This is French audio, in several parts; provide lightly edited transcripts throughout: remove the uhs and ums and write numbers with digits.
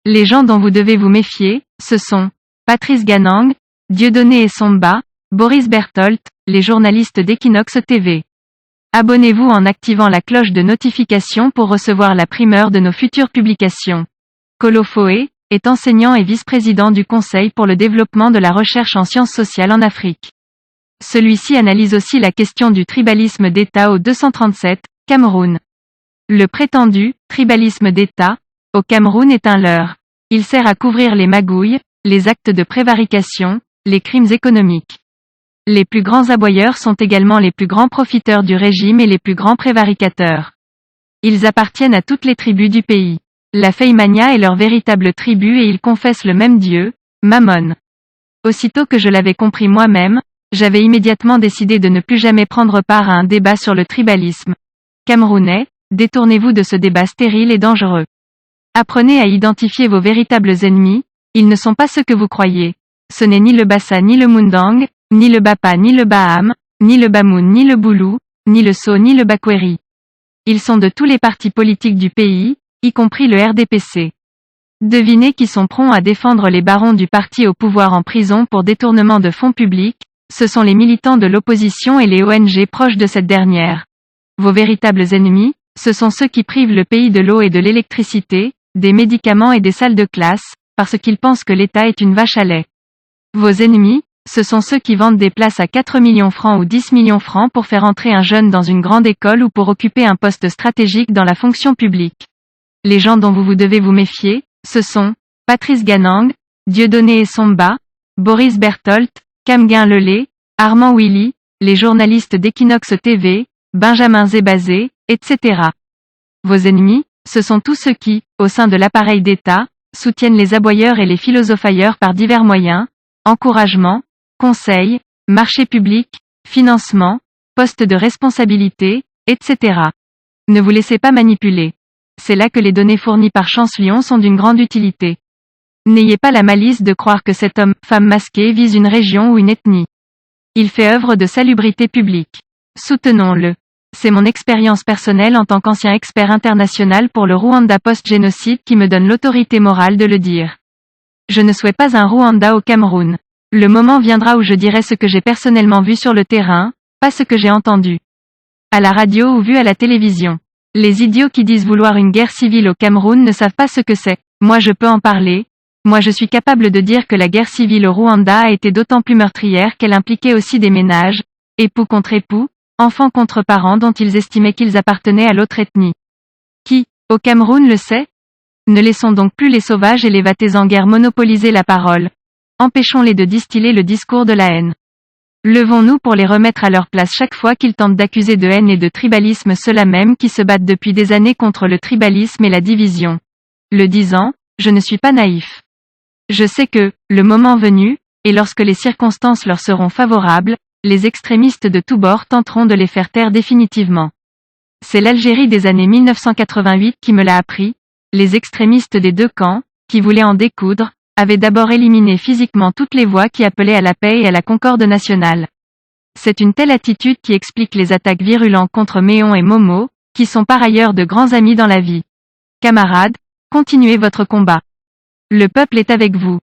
Les gens dont vous devez vous méfier, ce sont Patrice Ganang, Dieudonné Essomba, Boris Berthold, les journalistes d'Equinox TV. Abonnez-vous en activant la cloche de notification pour recevoir la primeur de nos futures publications. Kolo Foé est enseignant et vice-président du Conseil pour le développement de la recherche en sciences sociales en Afrique. Celui-ci analyse aussi la question du tribalisme d'État au 237, Cameroun. Le prétendu tribalisme d'État au Cameroun est un leurre. Il sert à couvrir les magouilles, les actes de prévarication, les crimes économiques. Les plus grands aboyeurs sont également les plus grands profiteurs du régime et les plus grands prévaricateurs. Ils appartiennent à toutes les tribus du pays. La Feymania est leur véritable tribu et ils confessent le même Dieu, Mammon. Aussitôt que je l'avais compris moi-même, j'avais immédiatement décidé de ne plus jamais prendre part à un débat sur le tribalisme. Camerounais, détournez-vous de ce débat stérile et dangereux. Apprenez à identifier vos véritables ennemis, ils ne sont pas ceux que vous croyez. Ce n'est ni le Bassa ni le Mundang, ni le Bapa ni le Baham, ni le Bamoun ni le Boulou, ni le So ni le Bakweri. Ils sont de tous les partis politiques du pays, y compris le RDPC. Devinez qui sont prompts à défendre les barons du parti au pouvoir en prison pour détournement de fonds publics, ce sont les militants de l'opposition et les ONG proches de cette dernière. Vos véritables ennemis, ce sont ceux qui privent le pays de l'eau et de l'électricité, des médicaments et des salles de classe, parce qu'ils pensent que l'État est une vache à lait. Vos ennemis, ce sont ceux qui vendent des places à 4 millions francs ou 10 millions francs pour faire entrer un jeune dans une grande école ou pour occuper un poste stratégique dans la fonction publique. Les gens dont vous devez vous méfier, ce sont Patrice Ganang, Dieudonné Essomba, Boris Berthold, Camguin Lelay, Armand Willy, les journalistes d'Equinox TV, Benjamin Zébazé, etc. Vos ennemis, ce sont tous ceux qui, au sein de l'appareil d'État, soutiennent les aboyeurs et les philosophailleurs par divers moyens, encouragement, conseils, marchés publics, financement, postes de responsabilité, etc. Ne vous laissez pas manipuler. C'est là que les données fournies par Chance-Lion sont d'une grande utilité. N'ayez pas la malice de croire que cet homme-femme masqué vise une région ou une ethnie. Il fait œuvre de salubrité publique. Soutenons-le. C'est mon expérience personnelle en tant qu'ancien expert international pour le Rwanda post-génocide qui me donne l'autorité morale de le dire. Je ne souhaite pas un Rwanda au Cameroun. Le moment viendra où je dirai ce que j'ai personnellement vu sur le terrain, pas ce que j'ai entendu à la radio ou vu à la télévision. Les idiots qui disent vouloir une guerre civile au Cameroun ne savent pas ce que c'est. Moi je peux en parler. Moi je suis capable de dire que la guerre civile au Rwanda a été d'autant plus meurtrière qu'elle impliquait aussi des ménages, époux contre époux, enfants contre parents dont ils estimaient qu'ils appartenaient à l'autre ethnie. Qui, au Cameroun le sait? Ne laissons donc plus les sauvages et les vatés en guerre monopoliser la parole. Empêchons-les de distiller le discours de la haine. Levons-nous pour les remettre à leur place chaque fois qu'ils tentent d'accuser de haine et de tribalisme ceux-là même qui se battent depuis des années contre le tribalisme et la division. Le disant, je ne suis pas naïf. Je sais que, le moment venu, et lorsque les circonstances leur seront favorables, les extrémistes de tous bords tenteront de les faire taire définitivement. C'est l'Algérie des années 1988 qui me l'a appris. Les extrémistes des deux camps, qui voulaient en découdre, avaient d'abord éliminé physiquement toutes les voix qui appelaient à la paix et à la concorde nationale. C'est une telle attitude qui explique les attaques virulentes contre Méon et Momo, qui sont par ailleurs de grands amis dans la vie. Camarades, continuez votre combat. Le peuple est avec vous.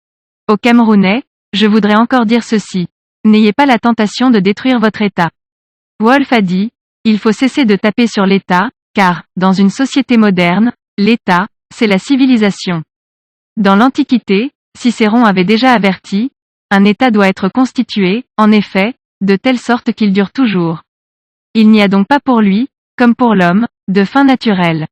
Aux Camerounais, je voudrais encore dire ceci. N'ayez pas la tentation de détruire votre État. Wolf a dit, il faut cesser de taper sur l'État, car, dans une société moderne, l'État, c'est la civilisation. Dans l'Antiquité, Cicéron avait déjà averti, un État doit être constitué, en effet, de telle sorte qu'il dure toujours. Il n'y a donc pas pour lui, comme pour l'homme, de fin naturelle.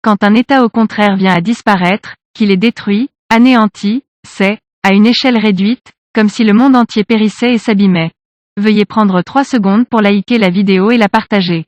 Quand un État au contraire vient à disparaître, qu'il est détruit, anéanti, c'est, à une échelle réduite, comme si le monde entier périssait et s'abîmait. Veuillez prendre 3 secondes pour liker la vidéo et la partager.